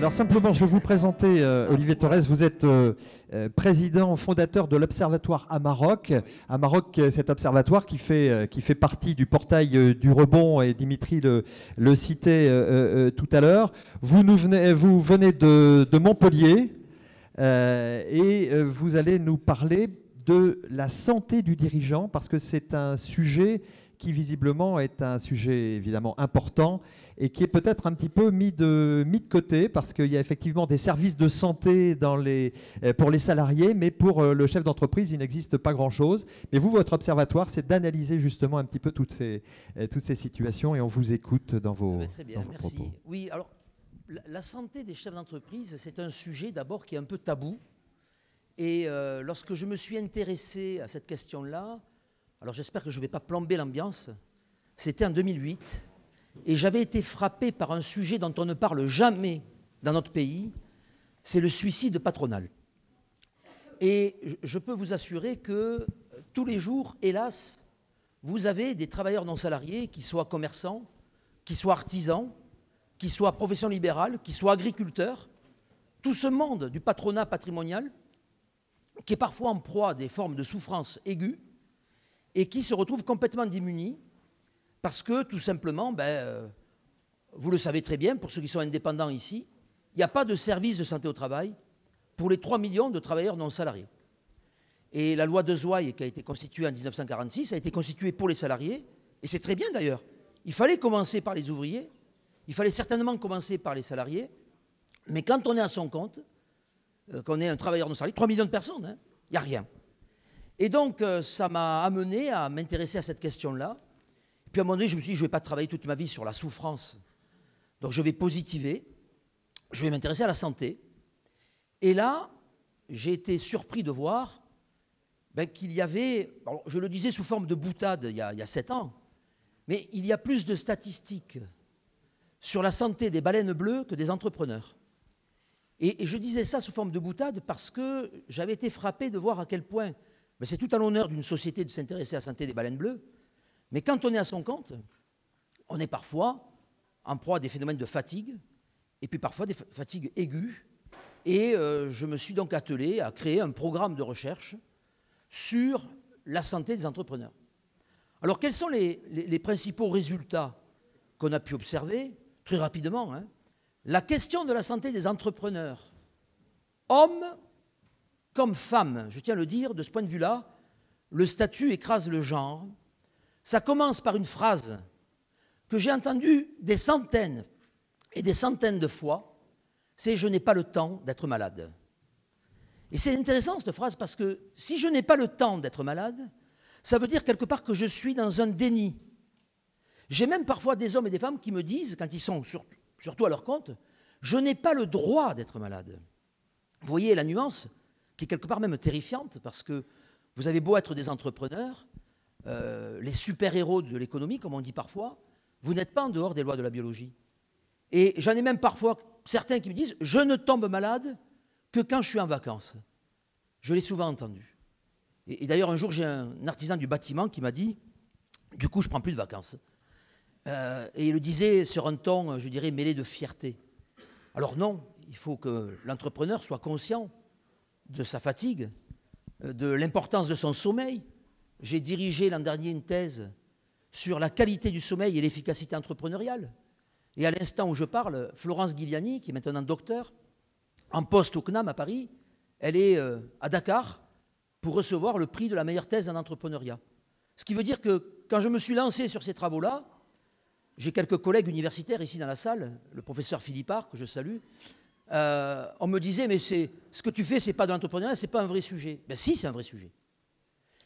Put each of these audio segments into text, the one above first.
Alors simplement, je vais vous présenter Olivier Torres. Vous êtes président fondateur de l'Observatoire Amarok. Amarok, cet observatoire qui fait partie du portail du rebond, et Dimitri le citait tout à l'heure. Vous venez de Montpellier et vous allez nous parler de la santé du dirigeant, parce que c'est un sujet qui visiblement est un sujet évidemment important et qui est peut-être un petit peu mis de côté, parce qu'il y a effectivement des services de santé pour les salariés, mais pour le chef d'entreprise, il n'existe pas grand-chose. Mais vous, votre observatoire, c'est d'analyser justement un petit peu toutes ces situations, et on vous écoute dans vos, très bien, dans vos merci. propos. Oui, alors la santé des chefs d'entreprise, c'est un sujet d'abord qui est un peu tabou. Et lorsque je me suis intéressé à cette question-là, alors j'espère que je ne vais pas plomber l'ambiance, c'était en 2008, et j'avais été frappé par un sujet dont on ne parle jamais dans notre pays, c'est le suicide patronal. Et je peux vous assurer que tous les jours, hélas, vous avez des travailleurs non salariés, qui soient commerçants, qui soient artisans, qui soient profession libérale, qui soient agriculteurs, tout ce monde du patronat patrimonial, qui est parfois en proie à des formes de souffrance aiguë et qui se retrouve complètement démunis parce que, tout simplement, vous le savez très bien, pour ceux qui sont indépendants ici, il n'y a pas de service de santé au travail pour les 3 millions de travailleurs non salariés. Et la loi de Zouaï, qui a été constituée en 1946, a été constituée pour les salariés, et c'est très bien d'ailleurs. Il fallait commencer par les ouvriers, il fallait certainement commencer par les salariés, mais quand on est à son compte, qu'on est un travailleur non salarié, 3 millions de personnes, il n'y a rien. Et donc, ça m'a amené à m'intéresser à cette question-là. Puis à un moment donné, je me suis dit, je ne vais pas travailler toute ma vie sur la souffrance. Donc je vais positiver, je vais m'intéresser à la santé. Et là, j'ai été surpris de voir qu'il y avait, alors je le disais sous forme de boutade il y a 7 ans, mais il y a plus de statistiques sur la santé des baleines bleues que des entrepreneurs. Et je disais ça sous forme de boutade parce que j'avais été frappé de voir à quel point c'est tout à l'honneur d'une société de s'intéresser à la santé des baleines bleues, mais quand on est à son compte, on est parfois en proie à des phénomènes de fatigue, et puis parfois des fatigues aiguës. Et je me suis donc attelé à créer un programme de recherche sur la santé des entrepreneurs. Alors quels sont les principaux résultats qu'on a pu observer très rapidement, La question de la santé des entrepreneurs, hommes comme femmes, je tiens à le dire, de ce point de vue-là, le statut écrase le genre. Ça commence par une phrase que j'ai entendue des centaines et des centaines de fois, c'est « je n'ai pas le temps d'être malade ». Et c'est intéressant cette phrase parce que si je n'ai pas le temps d'être malade, ça veut dire quelque part que je suis dans un déni. J'ai même parfois des hommes et des femmes qui me disent, quand ils sont surtout à leur compte, je n'ai pas le droit d'être malade. Vous voyez la nuance qui est quelque part même terrifiante, parce que vous avez beau être des entrepreneurs, les super-héros de l'économie, comme on dit parfois, vous n'êtes pas en dehors des lois de la biologie. Et j'en ai même parfois certains qui me disent, je ne tombe malade que quand je suis en vacances. Je l'ai souvent entendu. Et d'ailleurs, un jour, j'ai un artisan du bâtiment qui m'a dit, du coup, je ne prends plus de vacances. Et il le disait sur un ton, je dirais, mêlé de fierté. Alors non, il faut que l'entrepreneur soit conscient de sa fatigue, de l'importance de son sommeil. J'ai dirigé l'an dernier une thèse sur la qualité du sommeil et l'efficacité entrepreneuriale. Et à l'instant où je parle, Florence Guiliani, qui est maintenant docteur, en poste au CNAM à Paris, elle est à Dakar pour recevoir le prix de la meilleure thèse en entrepreneuriat. Ce qui veut dire que quand je me suis lancé sur ces travaux-là, j'ai quelques collègues universitaires ici dans la salle, le professeur Philippard, que je salue, on me disait, mais ce que tu fais, ce n'est pas de l'entrepreneuriat, ce n'est pas un vrai sujet. Ben si, c'est un vrai sujet.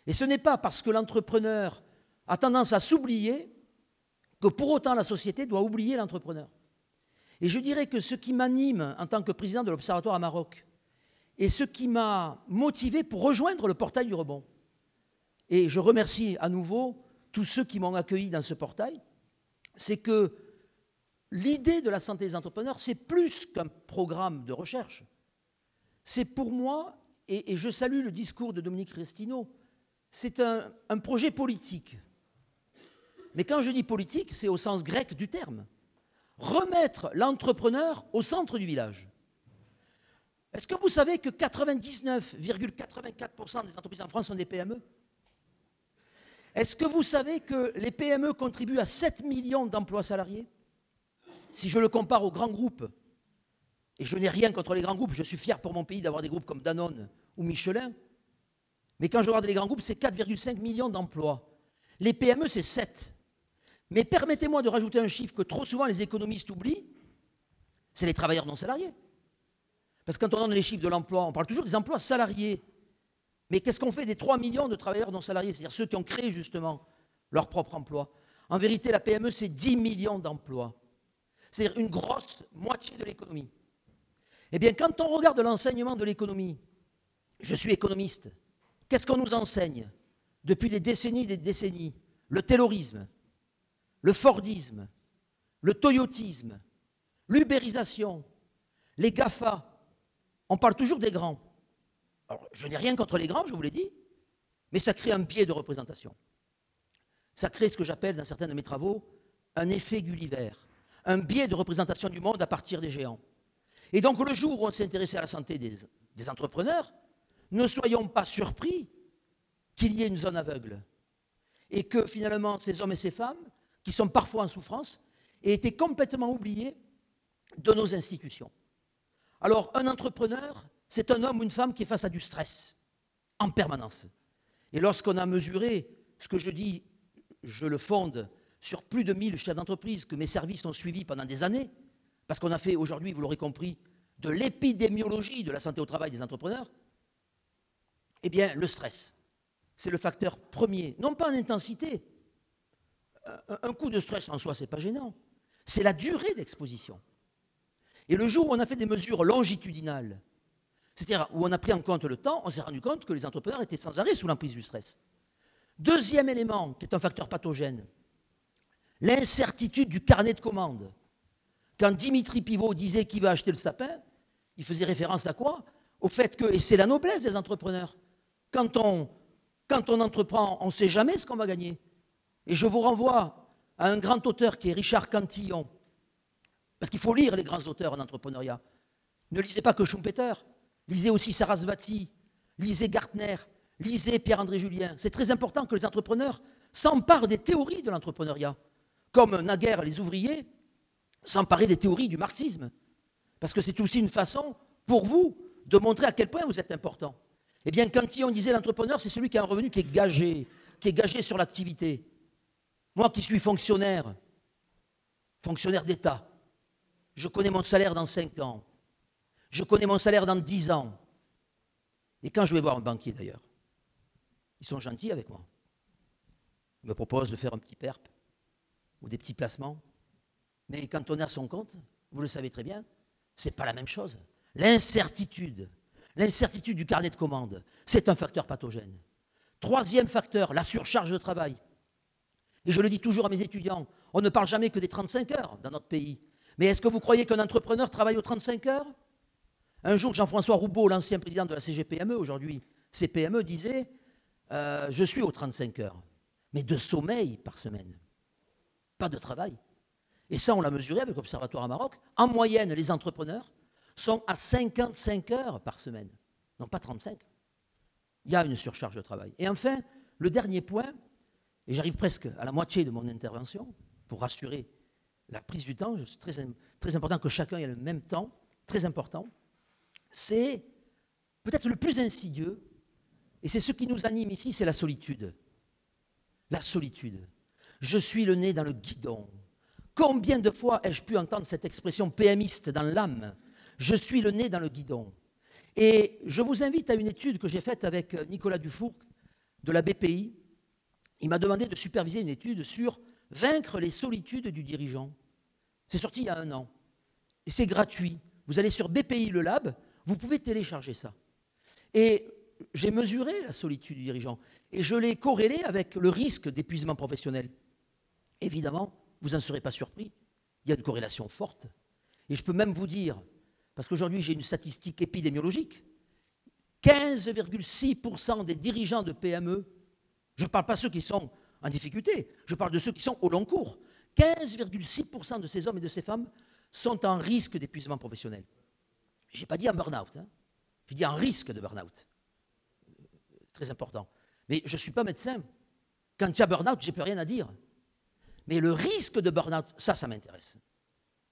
Et ce n'est pas parce que l'entrepreneur a tendance à s'oublier que pour autant la société doit oublier l'entrepreneur. Et je dirais que ce qui m'anime en tant que président de l'Observatoire Amarok, et ce qui m'a motivé pour rejoindre le portail du rebond, et je remercie à nouveau tous ceux qui m'ont accueilli dans ce portail, c'est que l'idée de la santé des entrepreneurs, c'est plus qu'un programme de recherche. C'est pour moi, et je salue le discours de Dominique Restineau, c'est un projet politique. Mais quand je dis politique, c'est au sens grec du terme. remettre l'entrepreneur au centre du village. Est-ce que vous savez que 99,84% des entreprises en France sont des PME? Est-ce que vous savez que les PME contribuent à 7 millions d'emplois salariés? Si je le compare aux grands groupes, et je n'ai rien contre les grands groupes, je suis fier pour mon pays d'avoir des groupes comme Danone ou Michelin, mais quand je regarde les grands groupes, c'est 4,5 millions d'emplois. Les PME, c'est 7. Mais permettez-moi de rajouter un chiffre que trop souvent les économistes oublient, c'est les travailleurs non salariés. Parce que quand on donne les chiffres de l'emploi, on parle toujours des emplois salariés. Mais qu'est-ce qu'on fait des 3 millions de travailleurs non salariés, c'est-à-dire ceux qui ont créé justement leur propre emploi? En vérité, la PME, c'est 10 millions d'emplois. C'est-à-dire une grosse moitié de l'économie. Eh bien, quand on regarde l'enseignement de l'économie, je suis économiste, qu'est-ce qu'on nous enseigne depuis des décennies et des décennies? Le taylorisme, le fordisme, le toyotisme, l'ubérisation, les GAFA. On parle toujours des grands. Alors, je n'ai rien contre les grands, je vous l'ai dit, mais ça crée un biais de représentation. Ça crée ce que j'appelle, dans certains de mes travaux, un effet Gulliver, un biais de représentation du monde à partir des géants. Et donc, le jour où on s'est intéressé à la santé des entrepreneurs, ne soyons pas surpris qu'il y ait une zone aveugle. Et que, finalement, ces hommes et ces femmes, qui sont parfois en souffrance, aient été complètement oubliés de nos institutions. Alors, un entrepreneur, c'est un homme ou une femme qui est face à du stress, en permanence. Et lorsqu'on a mesuré, ce que je dis, je le fonde sur plus de 1000 chefs d'entreprise que mes services ont suivis pendant des années, parce qu'on a fait aujourd'hui, vous l'aurez compris, de l'épidémiologie de la santé au travail des entrepreneurs, eh bien, le stress, c'est le facteur premier, non pas en intensité. Un coup de stress en soi, ce n'est pas gênant. C'est la durée d'exposition. Et le jour où on a fait des mesures longitudinales, c'est-à-dire où on a pris en compte le temps, on s'est rendu compte que les entrepreneurs étaient sans arrêt sous l'emprise du stress. Deuxième élément, qui est un facteur pathogène, l'incertitude du carnet de commandes. Quand Dimitri Pivot disait qu'il va acheter le sapin, il faisait référence à quoi? Au fait que, et c'est la noblesse des entrepreneurs, quand on entreprend, on ne sait jamais ce qu'on va gagner. Et je vous renvoie à un grand auteur qui est Richard Cantillon, parce qu'il faut lire les grands auteurs en entrepreneuriat. Ne lisez pas que Schumpeter, lisez aussi Sarasvati, lisez Gartner, lisez Pierre-André Julien. C'est très important que les entrepreneurs s'emparent des théories de l'entrepreneuriat, comme naguère les ouvriers s'emparer des théories du marxisme. Parce que c'est aussi une façon, pour vous, de montrer à quel point vous êtes important. Eh bien, Cantillon disait l'entrepreneur, c'est celui qui a un revenu qui est gagé sur l'activité. Moi qui suis fonctionnaire d'État, je connais mon salaire dans 5 ans, je connais mon salaire dans 10 ans. Et quand je vais voir un banquier d'ailleurs, ils sont gentils avec moi. Ils me proposent de faire un petit PERP ou des petits placements. Mais quand on est à son compte, vous le savez très bien, ce n'est pas la même chose. L'incertitude du carnet de commandes, c'est un facteur pathogène. Troisième facteur, la surcharge de travail. Et je le dis toujours à mes étudiants, on ne parle jamais que des 35 heures dans notre pays. Mais est-ce que vous croyez qu'un entrepreneur travaille aux 35 heures? Un jour, Jean-François Roubaud, l'ancien président de la CGPME, aujourd'hui CPME, disait je suis aux 35 heures, mais de sommeil par semaine, pas de travail. Et ça, on l'a mesuré avec l'Observatoire à Maroc. En moyenne, les entrepreneurs sont à 55 heures par semaine, non pas 35. Il y a une surcharge de travail. Et enfin, le dernier point, et j'arrive presque à la moitié de mon intervention, pour rassurer la prise du temps, c'est très important que chacun ait le même temps, très important, c'est peut-être le plus insidieux, et c'est ce qui nous anime ici, c'est la solitude. La solitude. Je suis le nez dans le guidon. Combien de fois ai-je pu entendre cette expression PMiste dans l'âme? Je suis le nez dans le guidon. Et je vous invite à une étude que j'ai faite avec Nicolas Dufourc de la BPI. Il m'a demandé de superviser une étude sur vaincre les solitudes du dirigeant. C'est sorti il y a 1 an. Et c'est gratuit. Vous allez sur BPI Le Lab, vous pouvez télécharger ça. Et j'ai mesuré la solitude du dirigeant. Et je l'ai corrélée avec le risque d'épuisement professionnel. Évidemment, vous n'en serez pas surpris. Il y a une corrélation forte. Et je peux même vous dire, parce qu'aujourd'hui j'ai une statistique épidémiologique, 15,6% des dirigeants de PME, je ne parle pas de ceux qui sont en difficulté, je parle de ceux qui sont au long cours, 15,6% de ces hommes et de ces femmes sont en risque d'épuisement professionnel. Je n'ai pas dit en burn-out, hein. J'ai dit en risque de burn-out. Très important. Mais je ne suis pas médecin. Quand il y a burn-out, je n'ai plus rien à dire. Mais le risque de burn-out, ça m'intéresse.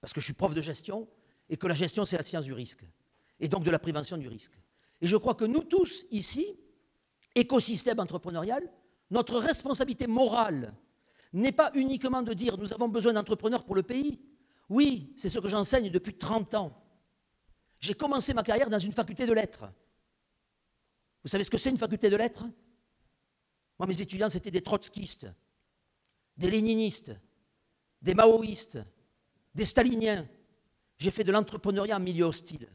Parce que je suis prof de gestion et que la gestion, c'est la science du risque. Et donc de la prévention du risque. Et je crois que nous tous, ici, écosystème entrepreneurial, notre responsabilité morale n'est pas uniquement de dire nous avons besoin d'entrepreneurs pour le pays. Oui, c'est ce que j'enseigne depuis 30 ans. J'ai commencé ma carrière dans une faculté de lettres. Vous savez ce que c'est une faculté de lettres? Moi, mes étudiants, c'était des trotskistes, des léninistes, des maoïstes, des staliniens. J'ai fait de l'entrepreneuriat en milieu hostile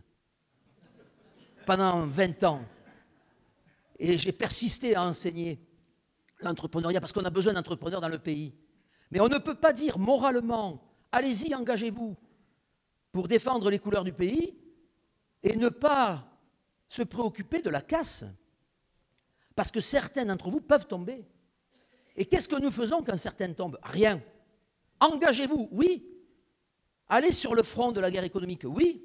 pendant 20 ans. Et j'ai persisté à enseigner l'entrepreneuriat parce qu'on a besoin d'entrepreneurs dans le pays. Mais on ne peut pas dire moralement, allez-y, engagez-vous pour défendre les couleurs du pays et ne pas se préoccuper de la casse. Parce que certains d'entre vous peuvent tomber. Et qu'est-ce que nous faisons quand certains tombent? Rien. Engagez-vous, oui. Allez sur le front de la guerre économique, oui.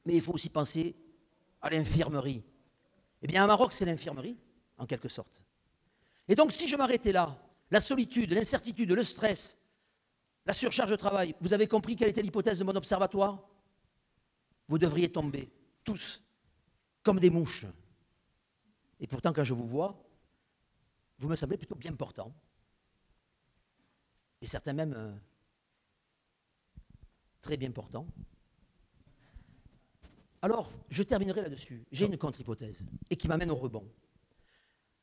Mais il faut aussi penser à l'infirmerie. Eh bien, à Maroc, c'est l'infirmerie, en quelque sorte. Et donc, si je m'arrêtais là, la solitude, l'incertitude, le stress, la surcharge de travail, vous avez compris quelle était l'hypothèse de mon observatoire? Vous devriez tomber, tous, comme des mouches. Et pourtant, quand je vous vois, vous me semblez plutôt bien portant. Et certains même très bien portants. Alors, je terminerai là-dessus. J'ai une contre-hypothèse, et qui m'amène au rebond.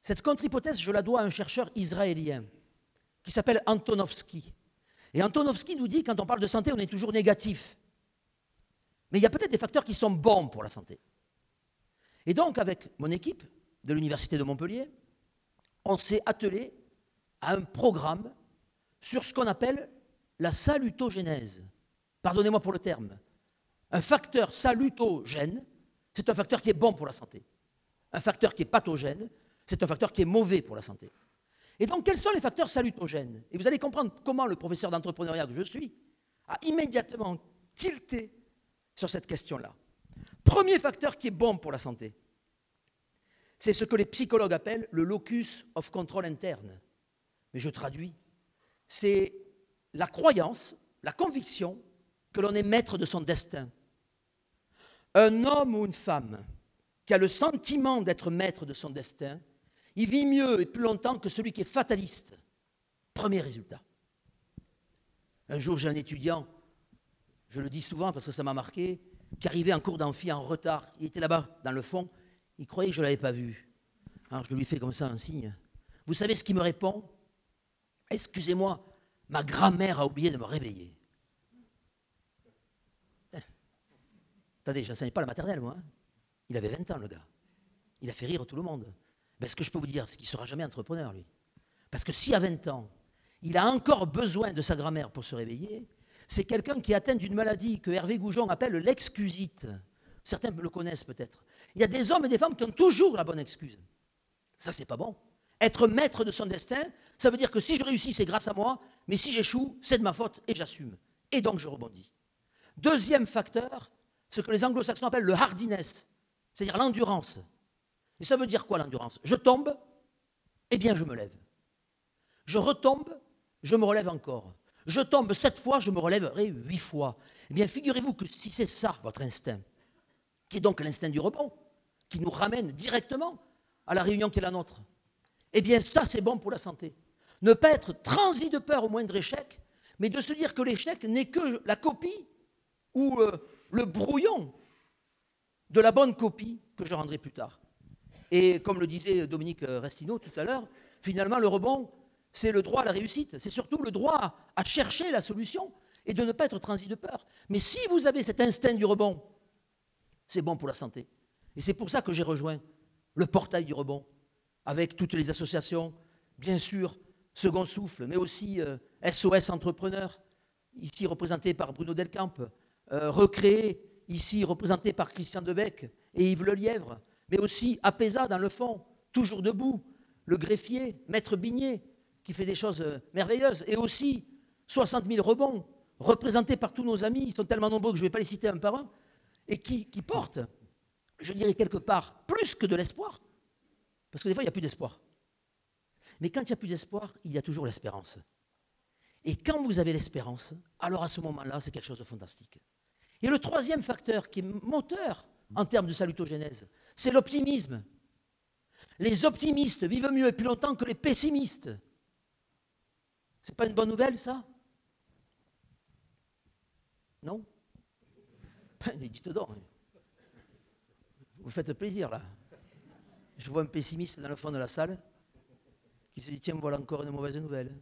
Cette contre-hypothèse, je la dois à un chercheur israélien, qui s'appelle Antonovsky. Et Antonovsky nous dit, quand on parle de santé, on est toujours négatif. Mais il y a peut-être des facteurs qui sont bons pour la santé. Et donc, avec mon équipe de l'Université de Montpellier, on s'est attelé à un programme sur ce qu'on appelle la salutogénèse. Pardonnez-moi pour le terme. Un facteur salutogène, c'est un facteur qui est bon pour la santé. Un facteur qui est pathogène, c'est un facteur qui est mauvais pour la santé. Et donc, quels sont les facteurs salutogènes? Et vous allez comprendre comment le professeur d'entrepreneuriat que je suis a immédiatement tilté sur cette question-là. Premier facteur qui est bon pour la santé, c'est ce que les psychologues appellent le locus of control interne. Mais je traduis. C'est la croyance, la conviction que l'on est maître de son destin. Un homme ou une femme qui a le sentiment d'être maître de son destin, il vit mieux et plus longtemps que celui qui est fataliste. Premier résultat. Un jour, j'ai un étudiant, je le dis souvent parce que ça m'a marqué, qui arrivait en cours d'amphi en retard. Il était là-bas, dans le fond. Il croyait que je ne l'avais pas vu. Alors je lui fais comme ça un signe. Vous savez ce qu'il me répond? Excusez-moi, ma grand-mère a oublié de me réveiller. Attendez, je n'enseigne pas la maternelle, moi. Hein. Il avait 20 ans, le gars. Il a fait rire tout le monde. Ben, ce que je peux vous dire, c'est qu'il ne sera jamais entrepreneur, lui. Parce que si à 20 ans, il a encore besoin de sa grand-mère pour se réveiller, c'est quelqu'un qui est atteint d'une maladie que Hervé Goujon appelle l'excusite. Certains le connaissent peut-être. Il y a des hommes et des femmes qui ont toujours la bonne excuse. Ça, c'est pas bon. Être maître de son destin, ça veut dire que si je réussis, c'est grâce à moi, mais si j'échoue, c'est de ma faute et j'assume. Et donc, je rebondis. Deuxième facteur, ce que les anglo-saxons appellent le hardiness, c'est-à-dire l'endurance. Et ça veut dire quoi l'endurance? Je tombe, eh bien je me lève. Je retombe, je me relève encore. Je tombe 7 fois, je me relèverai 8 fois. Eh bien figurez-vous que si c'est ça votre instinct, qui est donc l'instinct du rebond, qui nous ramène directement à la réunion qui est la nôtre, eh bien ça c'est bon pour la santé. Ne pas être transi de peur au moindre échec, mais de se dire que l'échec n'est que la copie ou le brouillon de la bonne copie que je rendrai plus tard. Et comme le disait Dominique Restineau tout à l'heure, finalement le rebond, c'est le droit à la réussite. C'est surtout le droit à chercher la solution et de ne pas être transi de peur. Mais si vous avez cet instinct du rebond, c'est bon pour la santé. Et c'est pour ça que j'ai rejoint le portail du rebond, avec toutes les associations, bien sûr, Second Souffle, mais aussi SOS Entrepreneurs, ici représenté par Bruno Delcamp, Recréer, ici représenté par Christian Debec et Yves Lelièvre, mais aussi Apesa dans le fond, toujours debout, le greffier, Maître Bignet, qui fait des choses merveilleuses, et aussi 60 000 rebonds, représentés par tous nos amis, ils sont tellement nombreux que je ne vais pas les citer un par un, et qui portent, je dirais quelque part, plus que de l'espoir. Parce que des fois, il n'y a plus d'espoir. Mais quand il n'y a plus d'espoir, il y a toujours l'espérance. Et quand vous avez l'espérance, alors à ce moment-là, c'est quelque chose de fantastique. Et le troisième facteur qui est moteur en termes de salutogénèse, c'est l'optimisme. Les optimistes vivent mieux et plus longtemps que les pessimistes. C'est pas une bonne nouvelle, ça? Non? Dites donc. Vous faites plaisir, là. Je vois un pessimiste dans le fond de la salle qui se dit, tiens, voilà encore une mauvaise nouvelle.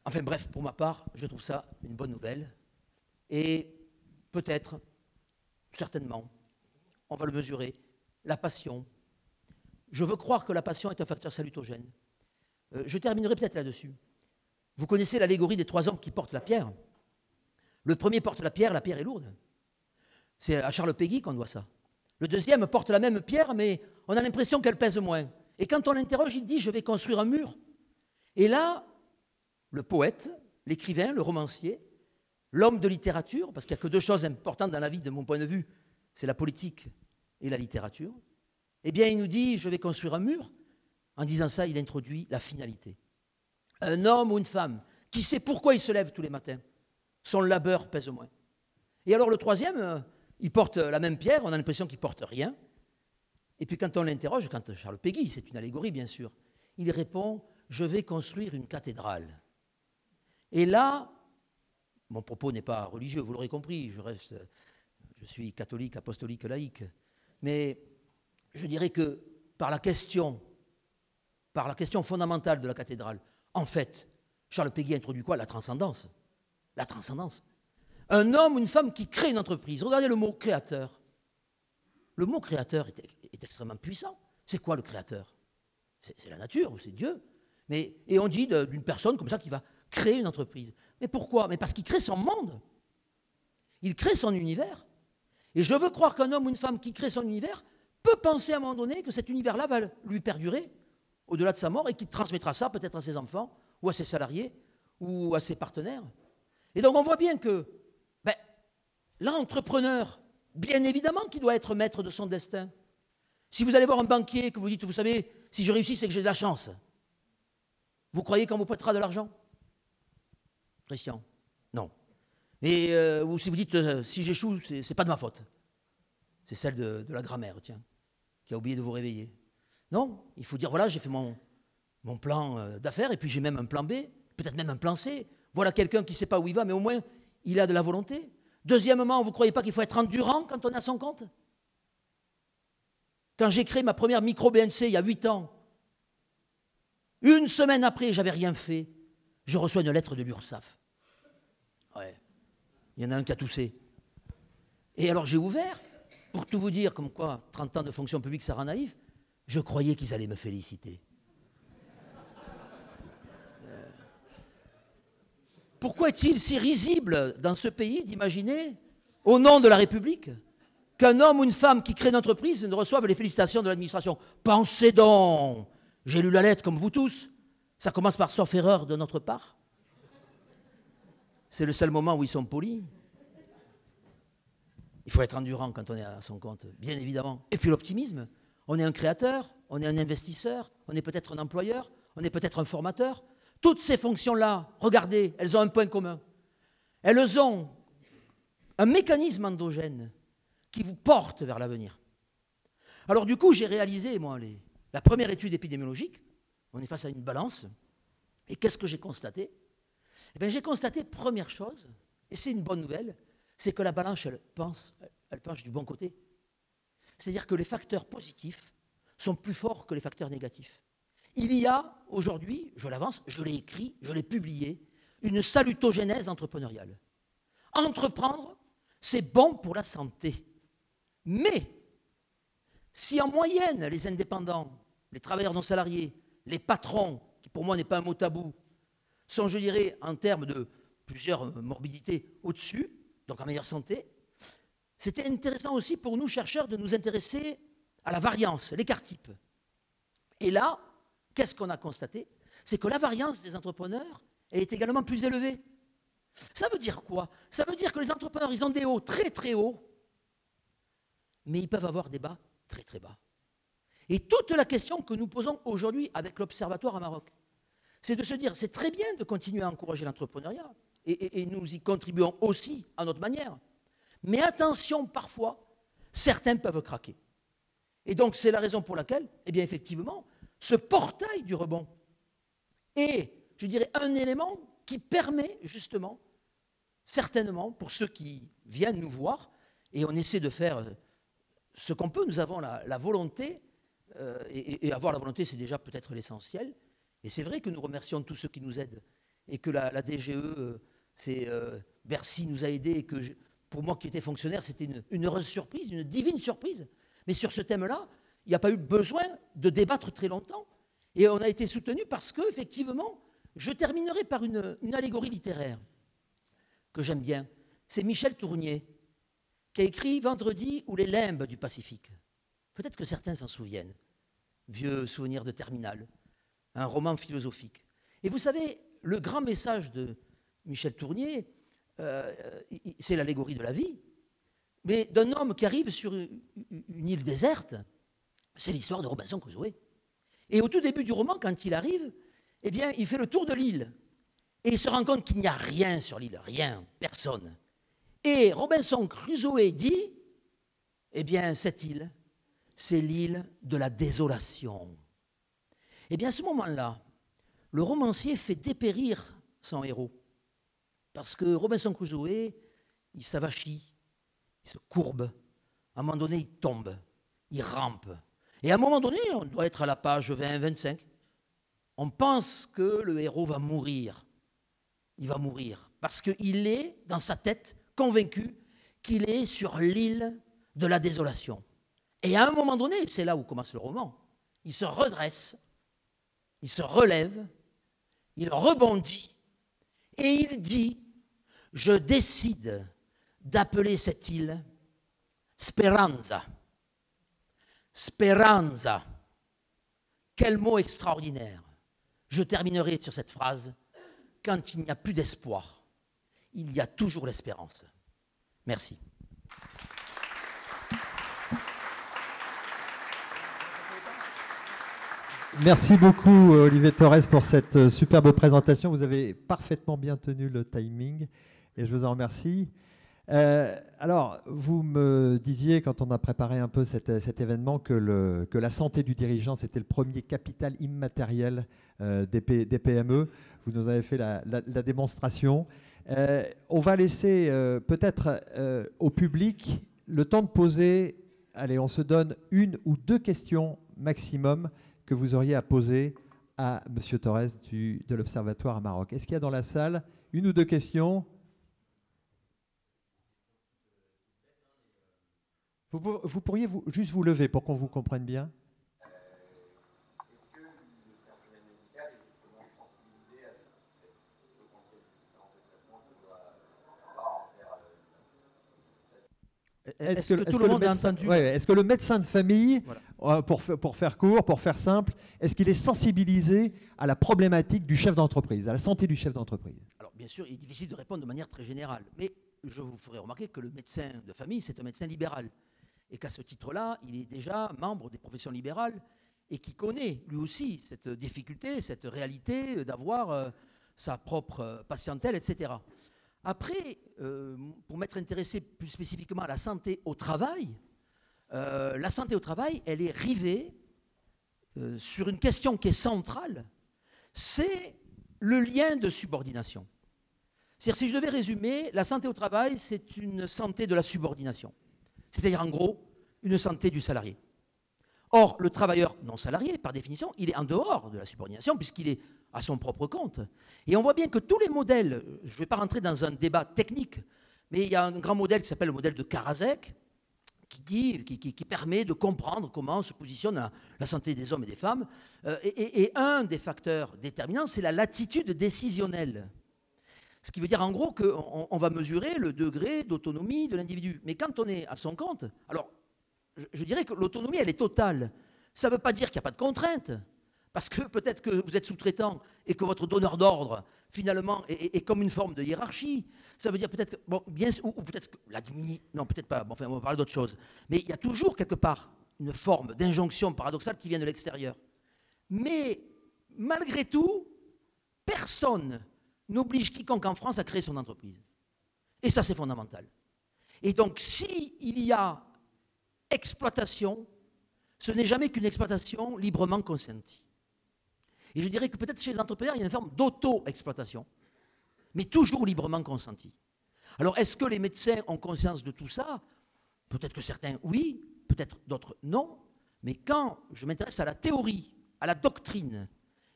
Enfin bref, pour ma part, je trouve ça une bonne nouvelle. Et peut-être, certainement, on va le mesurer, la passion. Je veux croire que la passion est un facteur salutogène. Je terminerai peut-être là-dessus. Vous connaissez l'allégorie des 3 hommes qui portent la pierre. Le premier porte la pierre est lourde. C'est à Charles Péguy qu'on doit ça. Le deuxième porte la même pierre, mais on a l'impression qu'elle pèse moins. Et quand on l'interroge, il dit « je vais construire un mur ». Et là, le poète, l'écrivain, le romancier, l'homme de littérature, parce qu'il n'y a que 2 choses importantes dans la vie, de mon point de vue, c'est la politique et la littérature, eh bien, il nous dit « je vais construire un mur ». En disant ça, il introduit la finalité. Un homme ou une femme qui sait pourquoi il se lève tous les matins, son labeur pèse moins. Et alors le troisième, il porte la même pierre, on a l'impression qu'il ne porte rien. Et puis quand on l'interroge, quand Charles Péguy, c'est une allégorie bien sûr, il répond « je vais construire une cathédrale ». Et là, mon propos n'est pas religieux, vous l'aurez compris, je suis catholique, apostolique, laïque, mais je dirais que par la question fondamentale de la cathédrale, en fait, Charles Péguy introduit quoi? La transcendance. La transcendance. Un homme ou une femme qui crée une entreprise. Regardez le mot créateur. Le mot créateur est extrêmement puissant. C'est quoi le créateur? C'est la nature, c'est Dieu. Et on dit d'une personne comme ça qui va créer une entreprise. Mais pourquoi? Mais parce qu'il crée son monde. Il crée son univers. Et je veux croire qu'un homme ou une femme qui crée son univers peut penser à un moment donné que cet univers-là va lui perdurer au-delà de sa mort et qu'il transmettra ça peut-être à ses enfants ou à ses salariés ou à ses partenaires. Et donc on voit bien que l'entrepreneur, bien évidemment qu'il doit être maître de son destin. Si vous allez voir un banquier que vous dites, vous savez, si je réussis, c'est que j'ai de la chance. Vous croyez qu'on vous prêtera de l'argent? Christian? Non. Ou si vous dites, si j'échoue, c'est pas de ma faute. C'est celle de la grammaire, tiens, qui a oublié de vous réveiller. Non, il faut dire, voilà, j'ai fait mon plan d'affaires, et puis j'ai même un plan B, peut-être même un plan C. Voilà quelqu'un qui ne sait pas où il va, mais au moins, il a de la volonté. Deuxièmement, vous ne croyez pas qu'il faut être endurant quand on est à son compte? Quand j'ai créé ma première micro-BNC il y a 8 ans, une semaine après, j'avais rien fait, je reçois une lettre de l'URSSAF. Ouais, il y en a un qui a toussé. Et alors j'ai ouvert, pour tout vous dire, comme quoi 30 ans de fonction publique, ça rend naïf, je croyais qu'ils allaient me féliciter. Pourquoi est-il si risible dans ce pays d'imaginer, au nom de la République, qu'un homme ou une femme qui crée une entreprise ne reçoive les félicitations de l'administration? Pensez donc, j'ai lu la lettre comme vous tous, ça commence par « sauf erreur de notre part ». C'est le seul moment où ils sont polis. Il faut être endurant quand on est à son compte, bien évidemment. Et puis l'optimisme, on est un créateur, on est un investisseur, on est peut-être un employeur, on est peut-être un formateur. Toutes ces fonctions-là, regardez, elles ont un point commun. Elles ont un mécanisme endogène qui vous porte vers l'avenir. Alors du coup, j'ai réalisé, moi, la première étude épidémiologique. On est face à une balance. Et qu'est-ce que j'ai constaté? Eh bien, j'ai constaté, première chose, et c'est une bonne nouvelle, c'est que la balance, elle penche du bon côté. C'est-à-dire que les facteurs positifs sont plus forts que les facteurs négatifs. Il y a aujourd'hui, je l'avance, je l'ai écrit, je l'ai publié, une salutogénèse entrepreneuriale. Entreprendre, c'est bon pour la santé. Mais, si en moyenne, les indépendants, les travailleurs non salariés, les patrons, qui pour moi n'est pas un mot tabou, sont, je dirais, en termes de plusieurs morbidités au-dessus, donc en meilleure santé, c'était intéressant aussi pour nous, chercheurs, de nous intéresser à la variance, l'écart type. Et là, qu'est-ce qu'on a constaté? C'est que la variance des entrepreneurs elle est également plus élevée. Ça veut dire quoi? Ça veut dire que les entrepreneurs, ils ont des hauts très très hauts, mais ils peuvent avoir des bas très très bas. Et toute la question que nous posons aujourd'hui avec l'Observatoire à Maroc, c'est de se dire, c'est très bien de continuer à encourager l'entrepreneuriat, et nous y contribuons aussi à notre manière. Mais attention, parfois, certains peuvent craquer. Et donc, c'est la raison pour laquelle, eh bien, effectivement, ce portail du rebond est, je dirais, un élément qui permet, justement, certainement, pour ceux qui viennent nous voir, et on essaie de faire ce qu'on peut, nous avons la volonté, et avoir la volonté, c'est déjà peut-être l'essentiel. Et c'est vrai que nous remercions tous ceux qui nous aident, et que la DGE, Bercy nous a aidés, et que pour moi qui étais fonctionnaire, c'était une heureuse surprise, une divine surprise. Mais sur ce thème-là, il n'y a pas eu besoin de débattre très longtemps. Et on a été soutenu parce que, effectivement, je terminerai par une allégorie littéraire que j'aime bien. C'est Michel Tournier qui a écrit Vendredi ou les limbes du Pacifique. Peut-être que certains s'en souviennent. Vieux souvenir de terminale. Un roman philosophique. Et vous savez, le grand message de Michel Tournier, c'est l'allégorie de la vie, mais d'un homme qui arrive sur une île déserte, c'est l'histoire de Robinson Crusoe. Et au tout début du roman, quand il arrive, eh bien, il fait le tour de l'île. Et il se rend compte qu'il n'y a rien sur l'île, rien, personne. Et Robinson Crusoe dit, eh bien, cette île, c'est l'île de la désolation. Eh bien, à ce moment-là, le romancier fait dépérir son héros. Parce que Robinson Crusoe, il s'avachit, il se courbe. À un moment donné, il tombe, il rampe. Et à un moment donné, on doit être à la page 20-25. On pense que le héros va mourir. Il va mourir. Parce qu'il est, dans sa tête, convaincu qu'il est sur l'île de la désolation. Et à un moment donné, c'est là où commence le roman, il se redresse, il se relève, il rebondit, et il dit, je décide d'appeler cette île Speranza. Speranza. Quel mot extraordinaire. Je terminerai sur cette phrase. Quand il n'y a plus d'espoir, il y a toujours l'espérance. Merci. Merci beaucoup Olivier Torres pour cette superbe présentation. Vous avez parfaitement bien tenu le timing et je vous en remercie. Alors, vous me disiez, quand on a préparé un peu cet événement, que la santé du dirigeant, c'était le premier capital immatériel des PME. Vous nous avez fait la démonstration. On va laisser peut-être au public le temps de poser, allez, on se donne 1 ou 2 questions maximum que vous auriez à poser à M. Torres de l'Observatoire à Maroc. Est-ce qu'il y a dans la salle 1 ou 2 questions? Vous pourriez juste vous lever pour qu'on vous comprenne bien. Est-ce que le personnel médical est justement sensibilisé à ce conseil de différents traitements qu'il doit avoir envers Est-ce que tout le monde a entendu? Ouais, est-ce que le médecin de famille, voilà, pour faire court, pour faire simple, est-ce qu'il est sensibilisé à la problématique du chef d'entreprise, à la santé du chef d'entreprise? Alors, bien sûr, il est difficile de répondre de manière très générale, mais je vous ferai remarquer que le médecin de famille, c'est un médecin libéral. Et qu'à ce titre-là, il est déjà membre des professions libérales et qui connaît lui aussi cette difficulté, cette réalité d'avoir sa propre patientèle, etc. Après, pour m'être intéressé plus spécifiquement à la santé au travail, elle est rivée sur une question qui est centrale, c'est le lien de subordination. C'est-à-dire, si je devais résumer, la santé au travail, c'est une santé de la subordination. C'est-à-dire, en gros, une santé du salarié. Or, le travailleur non salarié, par définition, il est en dehors de la subordination puisqu'il est à son propre compte. Et on voit bien que tous les modèles, je ne vais pas rentrer dans un débat technique, mais il y a un grand modèle qui s'appelle le modèle de Karasek, qui permet de comprendre comment se positionne la santé des hommes et des femmes. Et un des facteurs déterminants, c'est la latitude décisionnelle. Ce qui veut dire en gros qu'on va mesurer le degré d'autonomie de l'individu. Mais quand on est à son compte, alors je dirais que l'autonomie, elle est totale. Ça ne veut pas dire qu'il n'y a pas de contraintes. Parce que peut-être que vous êtes sous-traitant et que votre donneur d'ordre, finalement, est comme une forme de hiérarchie. Ça veut dire peut-être que, bon, bien, ou peut-être que non, peut-être pas, bon, enfin, on va parler d'autre chose. Mais il y a toujours quelque part une forme d'injonction paradoxale qui vient de l'extérieur. Mais malgré tout, personne n'oblige quiconque en France à créer son entreprise. Et ça, c'est fondamental. Et donc, s'il y a exploitation, ce n'est jamais qu'une exploitation librement consentie. Et je dirais que peut-être chez les entrepreneurs, il y a une forme d'auto-exploitation, mais toujours librement consentie. Alors, est-ce que les médecins ont conscience de tout ça? Peut-être que certains, oui, peut-être d'autres, non. Mais quand je m'intéresse à la théorie, à la doctrine,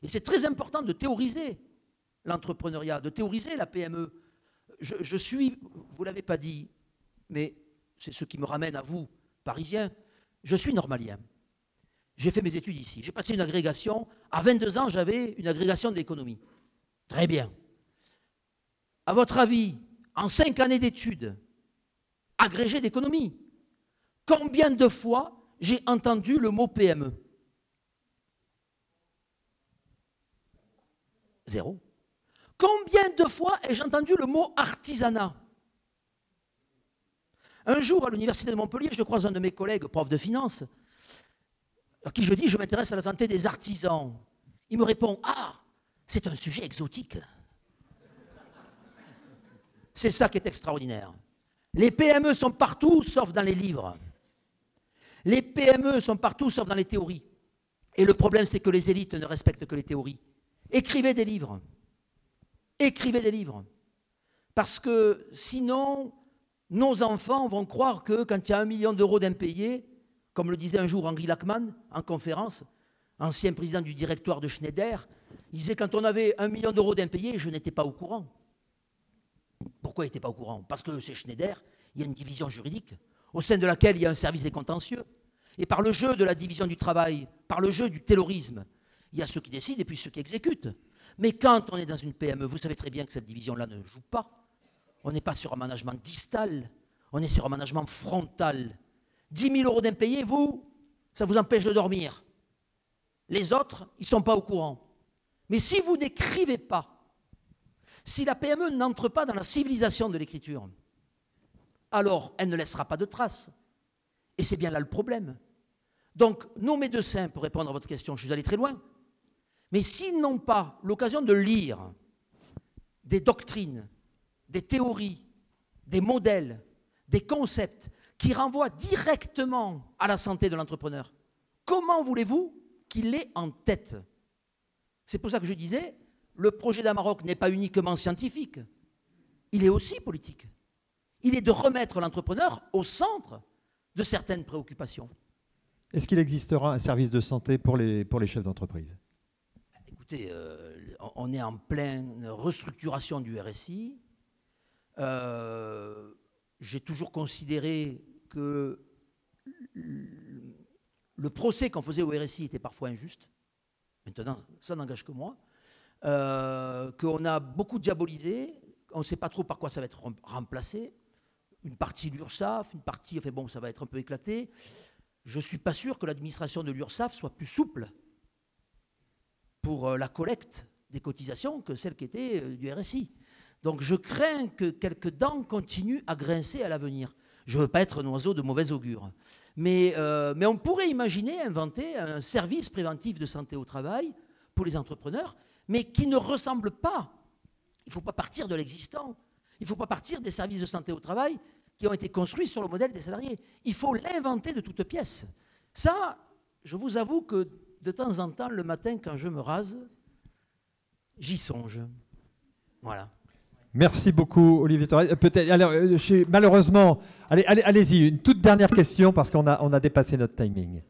et c'est très important de théoriser l'entrepreneuriat, de théoriser la PME. Je suis, vous ne l'avez pas dit, mais c'est ce qui me ramène à vous, Parisiens, je suis normalien. J'ai fait mes études ici. J'ai passé une agrégation. À 22 ans, j'avais une agrégation d'économie. Très bien. À votre avis, en 5 années d'études, agrégé d'économie, combien de fois j'ai entendu le mot PME? 0. Combien de fois ai-je entendu le mot artisanat? Un jour, à l'université de Montpellier, je croise un de mes collègues, prof de finance, à qui je dis, je m'intéresse à la santé des artisans. Il me répond, ah, c'est un sujet exotique. C'est ça qui est extraordinaire. Les PME sont partout, sauf dans les livres. Les PME sont partout, sauf dans les théories. Et le problème, c'est que les élites ne respectent que les théories. Écrivez des livres. Écrivez des livres. Parce que sinon, nos enfants vont croire que quand il y a 1 million d'euros d'impayés, comme le disait un jour Henri Lachmann en conférence, ancien président du directoire de Schneider, il disait quand on avait 1 million d'euros d'impayés, je n'étais pas au courant. Pourquoi il n'était pas au courant? Parce que chez Schneider, il y a une division juridique au sein de laquelle il y a un service des contentieux. Et par le jeu de la division du travail, par le jeu du taylorisme, il y a ceux qui décident et puis ceux qui exécutent. Mais quand on est dans une PME, vous savez très bien que cette division-là ne joue pas. On n'est pas sur un management distal, on est sur un management frontal. 10 000 euros d'impayés, vous, ça vous empêche de dormir. Les autres, ils ne sont pas au courant. Mais si vous n'écrivez pas, si la PME n'entre pas dans la civilisation de l'écriture, alors elle ne laissera pas de traces. Et c'est bien là le problème. Donc, nos médecins, pour répondre à votre question, je suis allé très loin, mais s'ils n'ont pas l'occasion de lire des doctrines, des théories, des modèles, des concepts qui renvoient directement à la santé de l'entrepreneur, comment voulez-vous qu'il l'ait en tête? C'est pour ça que je disais, le projet d'Amaroc n'est pas uniquement scientifique, il est aussi politique. Il est de remettre l'entrepreneur au centre de certaines préoccupations. Est-ce qu'il existera un service de santé pour les chefs d'entreprise? Écoutez, on est en pleine restructuration du RSI. J'ai toujours considéré que le procès qu'on faisait au RSI était parfois injuste. Maintenant, ça n'engage que moi. Qu'on a beaucoup diabolisé. On ne sait pas trop par quoi ça va être remplacé. Une partie de l'URSSAF, une partie, enfin bon, ça va être un peu éclaté. Je ne suis pas sûr que l'administration de l'URSSAF soit plus souple pour la collecte des cotisations que celle qui était du RSI. Donc je crains que quelques dents continuent à grincer à l'avenir. Je ne veux pas être un oiseau de mauvais augure. Mais on pourrait imaginer inventer un service préventif de santé au travail pour les entrepreneurs, mais qui ne ressemble pas. Il ne faut pas partir de l'existant. Il ne faut pas partir des services de santé au travail qui ont été construits sur le modèle des salariés. Il faut l'inventer de toutes pièces. Ça, je vous avoue que de temps en temps, le matin, quand je me rase, j'y songe. Voilà. Merci beaucoup, Olivier Thorez. Peut-être, alors, malheureusement, allez-y, une toute dernière question parce qu'on a dépassé notre timing.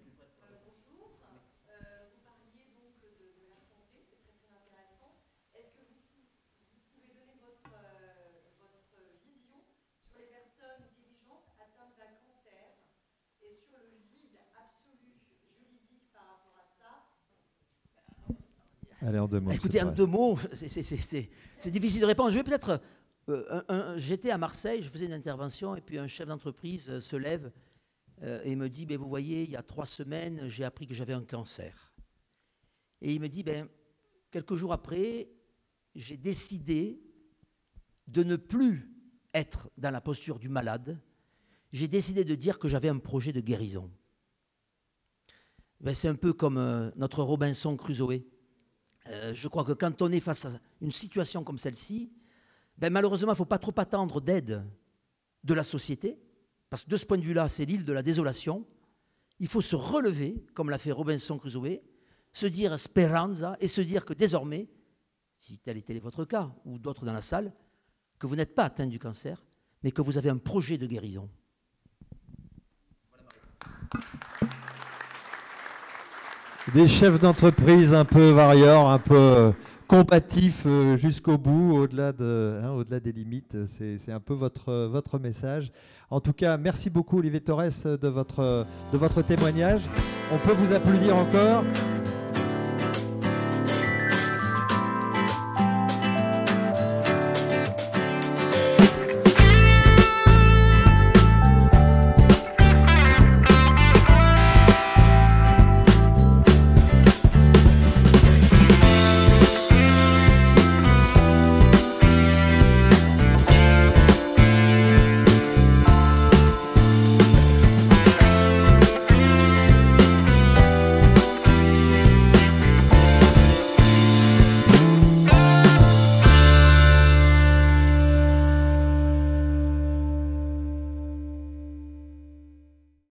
Allez, en 2 mots. Écoutez, en 2 mots, c'est difficile de répondre. Je vais peut-être... j'étais à Marseille, je faisais une intervention, et puis un chef d'entreprise se lève et me dit, vous voyez, il y a 3 semaines, j'ai appris que j'avais un cancer. Et il me dit, ben, quelques jours après, j'ai décidé de ne plus être dans la posture du malade. J'ai décidé de dire que j'avais un projet de guérison. Ben, c'est un peu comme notre Robinson Crusoe. Je crois que quand on est face à une situation comme celle-ci, ben, malheureusement, il ne faut pas trop attendre d'aide de la société, parce que de ce point de vue-là, c'est l'île de la désolation. Il faut se relever, comme l'a fait Robinson Crusoe, se dire speranza, et se dire que désormais, si tel était votre cas, ou d'autres dans la salle, que vous n'êtes pas atteint du cancer, mais que vous avez un projet de guérison. Des chefs d'entreprise un peu varieurs, un peu combatifs jusqu'au bout, au-delà des limites. C'est un peu votre message. En tout cas, merci beaucoup Olivier Torres de votre témoignage. On peut vous applaudir encore.